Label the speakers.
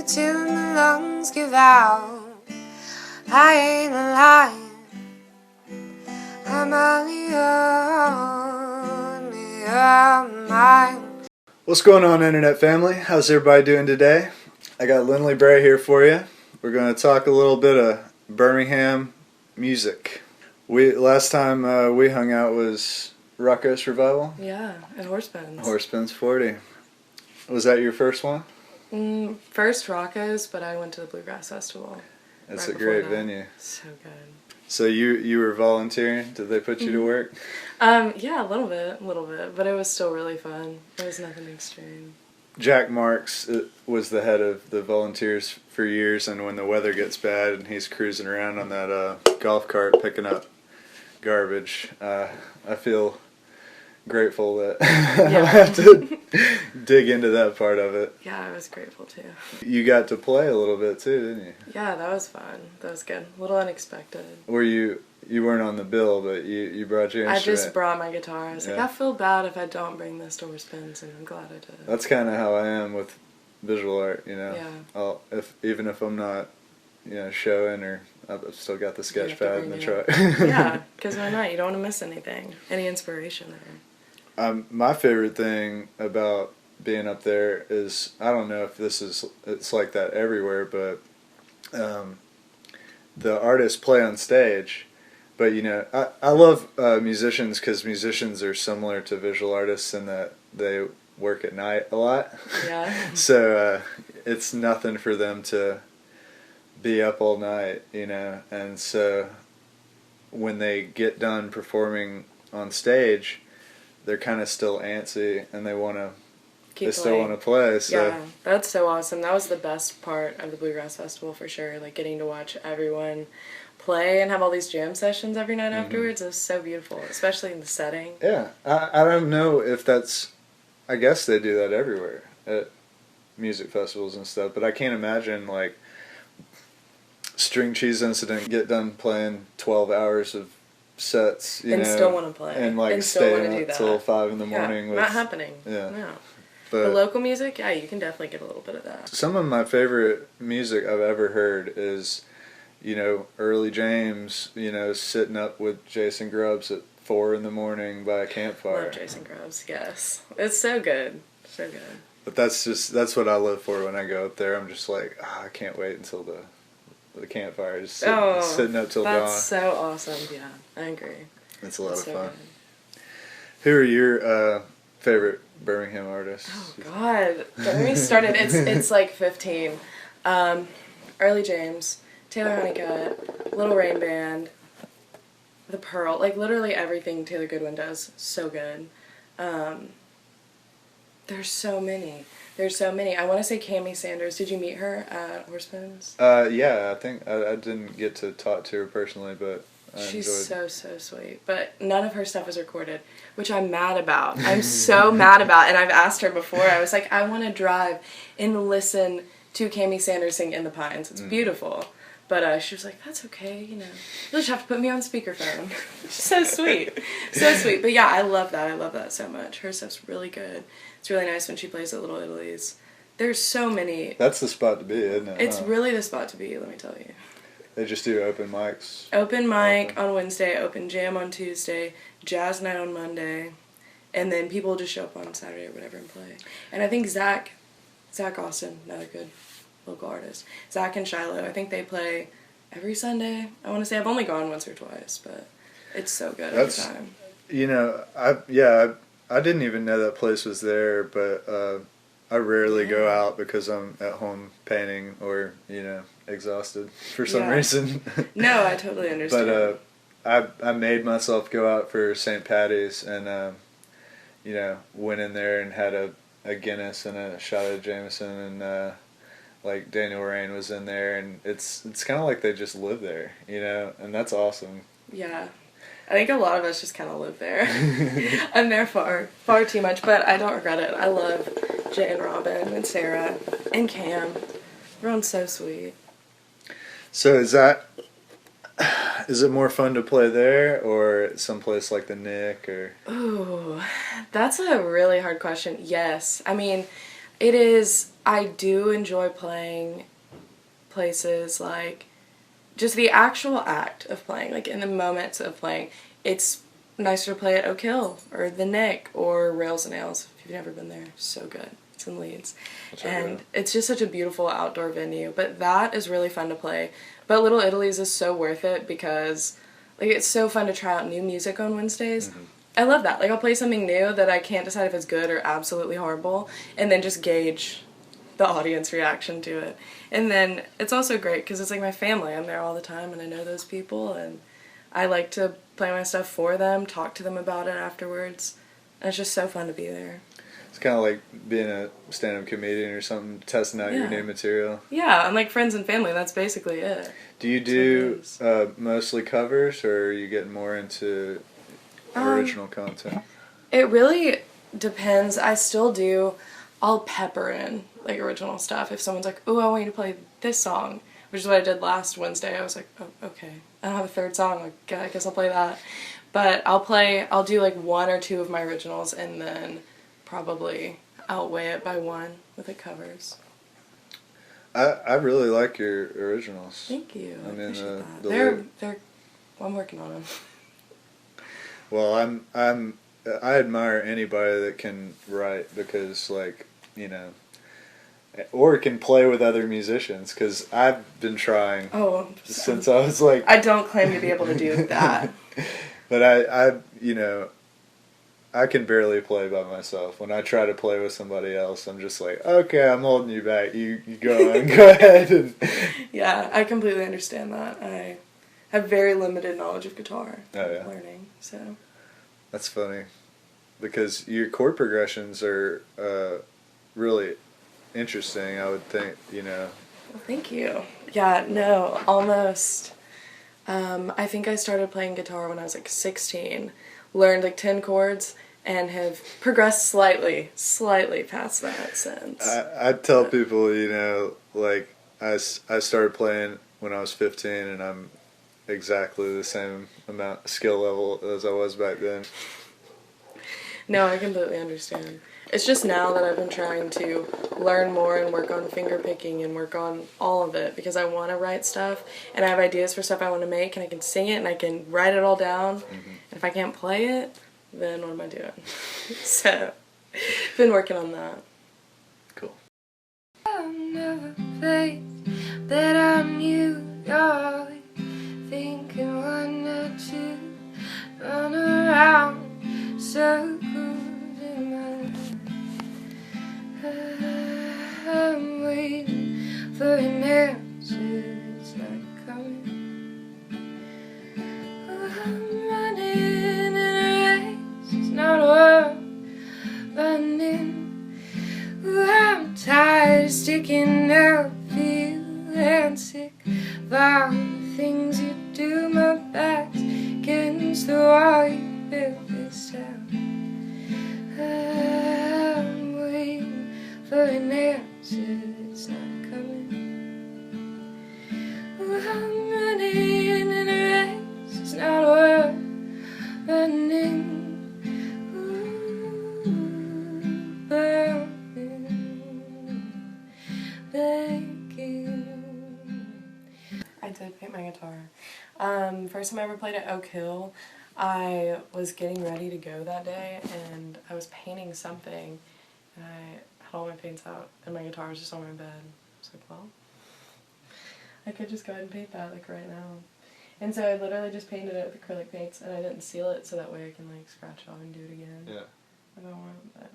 Speaker 1: till my lungs give out. I ain't lying, I'm only on mine.
Speaker 2: What's going on, Internet family? How's everybody doing today? I got Linley Bray here for you. We're going to talk a little bit of Birmingham music. Last time we hung out was Rakkos Revival?
Speaker 3: Yeah, at Horsepens.
Speaker 2: Horsepens 40. Was that your first one?
Speaker 3: First Rakkos, but I went to the Bluegrass Festival.
Speaker 2: That's
Speaker 3: right
Speaker 2: a great
Speaker 3: that.
Speaker 2: venue.
Speaker 3: So good.
Speaker 2: So you were volunteering? Did they put you to work?
Speaker 3: Yeah, a little bit, but it was still really fun. It was nothing extreme.
Speaker 2: Jack Marks was the head of the volunteers for years, and when the weather gets bad and he's cruising around on that golf cart picking up garbage, I feel grateful that I don't have to dig into that part of it.
Speaker 3: Yeah, I was grateful too.
Speaker 2: You got to play a little bit too, didn't you?
Speaker 3: Yeah, that was fun. That was good. A little unexpected.
Speaker 2: Were you weren't on the bill, but you brought your instrument?
Speaker 3: I just brought my guitar. I was like, I feel bad if I don't bring this to Horsepens, and I'm glad I did.
Speaker 2: That's kind of how I am with visual art, you know.
Speaker 3: Yeah.
Speaker 2: Even if I'm not, showing, or I've still got the sketch pad in the truck.
Speaker 3: Yeah, because why not? You don't want to miss anything. Any inspiration there.
Speaker 2: My favorite thing about being up there is, I don't know if it's like that everywhere, but the artists play on stage. But I love musicians, because musicians are similar to visual artists in that they work at night a lot.
Speaker 3: Yeah.
Speaker 2: So it's nothing for them to be up all night, and so when they get done performing on stage, they're kind of still antsy, and they still want to play. So.
Speaker 3: Yeah, that's so awesome. That was the best part of the Bluegrass Festival for sure. Like getting to watch everyone play and have all these jam sessions every night afterwards. It was so beautiful, especially in the setting.
Speaker 2: Yeah, I don't know if that's. I guess they do that everywhere at music festivals and stuff, but I can't imagine like String Cheese Incident get done playing 12 hours of sets,
Speaker 3: and still want to play,
Speaker 2: and like stay up till 5 in the morning.
Speaker 3: Not happening.
Speaker 2: Yeah.
Speaker 3: No.
Speaker 2: But
Speaker 3: the local music, yeah, you can definitely get a little bit of that.
Speaker 2: Some of my favorite music I've ever heard is, Early James, sitting up with Jason Grubbs at 4 in the morning by a campfire.
Speaker 3: Love Jason Grubbs, yes. It's so good. So good.
Speaker 2: But that's what I live for when I go up there. I'm just like, I can't wait until the campfire, just sitting up till dawn.
Speaker 3: That's so awesome. Yeah, I agree.
Speaker 2: It's a lot of fun. Good. Who are your favorite Birmingham artists?
Speaker 3: Oh God, don't get me started. It's like 15. Early James, Taylor Honeycutt, Little Rain Band, The Pearl, like literally everything Taylor Goodwin does, so good. There's so many. I want to say Cammie Sanders. Did you meet her at Horsepens?
Speaker 2: Yeah, I think I didn't get to talk to her personally, but
Speaker 3: she's so sweet. But none of her stuff is recorded, which I'm mad about. I'm so mad about. And I've asked her before. I was like, I want to drive and listen to Cammie Sanders sing In the Pines. It's beautiful. But she was like, that's okay, you'll just have to put me on speakerphone. So sweet. So sweet. But yeah, I love that. I love that so much. Her stuff's really good. It's really nice when she plays at Little Italy's. There's so many.
Speaker 2: That's the spot to be, isn't it?
Speaker 3: It's really the spot to be, let me tell you.
Speaker 2: They just do open mics.
Speaker 3: Open mic on Wednesday, open jam on Tuesday, jazz night on Monday, and then people just show up on Saturday or whatever and play. And I think Zach Austin, another good local artist. Zach and Shiloh, I think they play every Sunday. I want to say I've only gone once or twice, but it's so good every time. I didn't even know that place was there, but I rarely go out because I'm at home painting or, exhausted for some reason. No, I totally understand.
Speaker 2: But I made myself go out for St. Patty's and, went in there and had a Guinness and a shot of Jameson, and like Daniel Rain was in there, and it's kind of like they just live there, and that's awesome.
Speaker 3: Yeah. I think a lot of us just kind of live there. I'm there far too much, but I don't regret it. I love Jay and Robin and Sarah and Cam. Everyone's so sweet.
Speaker 2: So is it more fun to play there or someplace like the Nick or?
Speaker 3: Ooh, that's a really hard question. Yes. I mean, It is, I do enjoy playing places like, just the actual act of playing, like in the moments of playing. It's nicer to play at Oak Hill or the Nick or Rails and Ales if you've never been there. So good. It's in Leeds. And it's just such a beautiful outdoor venue. But that is really fun to play. But Little Italy's is so worth it because like it's so fun to try out new music on Wednesdays. Mm-hmm. I love that. Like I'll play something new that I can't decide if it's good or absolutely horrible and then just gauge the audience reaction to it. And then it's also great because it's like my family. I'm there all the time and I know those people and I like to play my stuff for them, talk to them about it afterwards. And it's just so fun to be there.
Speaker 2: It's kind of like being a stand-up comedian or something, testing out your new material.
Speaker 3: Yeah, and like friends and family, that's basically it.
Speaker 2: Do you do mostly covers or are you getting more into original content?
Speaker 3: It really depends. I still do. I'll pepper in like original stuff. If someone's like, "Oh, I want you to play this song," which is what I did last Wednesday. I was like, "Oh, okay. I don't have a third song. Like, I guess I'll play that." But I'll do like one or two of my originals and then probably outweigh it by one with the covers.
Speaker 2: I really like your originals.
Speaker 3: Thank you.
Speaker 2: I mean,
Speaker 3: they're I'm working on them.
Speaker 2: Well, I admire anybody that can write because, like, you know, or can play with other musicians because I've been trying since I was like.
Speaker 3: I don't claim to be able to do that.
Speaker 2: But I you know, I can barely play by myself. When I try to play with somebody else, I'm just like, okay, I'm holding you back. You go on, go ahead. And
Speaker 3: yeah, I completely understand that. I have very limited knowledge of guitar. Learning, so.
Speaker 2: That's funny, because your chord progressions are really interesting. I would think, you know.
Speaker 3: Well, thank you. Yeah, no, almost. I think I started playing guitar when I was like 16. Learned like 10 chords and have progressed slightly past that since.
Speaker 2: I tell people, you know, like I started playing when I was 15 and I'm exactly the same skill level as I was back then.
Speaker 3: No, I completely understand. It's just now that I've been trying to learn more and work on finger picking and work on all of it because I want to write stuff and I have ideas for stuff I want to make and I can sing it and I can write it all down. Mm-hmm. And if I can't play it, then what am I doing? So, been working on that.
Speaker 2: Cool.
Speaker 1: I'll never face that I knew you're thinking one or two run around circles in my life. I'm waiting for an answer, it's not coming. I'm running in a race, it's not worth running. I'm tired of sticking up for you and sick of all the things you do. My back's against the wall, you built this town. I'm waiting for an answer, it's not coming. I'm running in a race, it's not worth running.
Speaker 3: I did paint my guitar. First time I ever played at Oak Hill, I was getting ready to go that day and I was painting something and I had all my paints out and my guitar was just on my bed. I was like, well, I could just go ahead and paint that like right now. And so I literally just painted it with acrylic paints and I didn't seal it so that way I can like scratch off and do it again.
Speaker 2: Yeah.
Speaker 3: If I want, but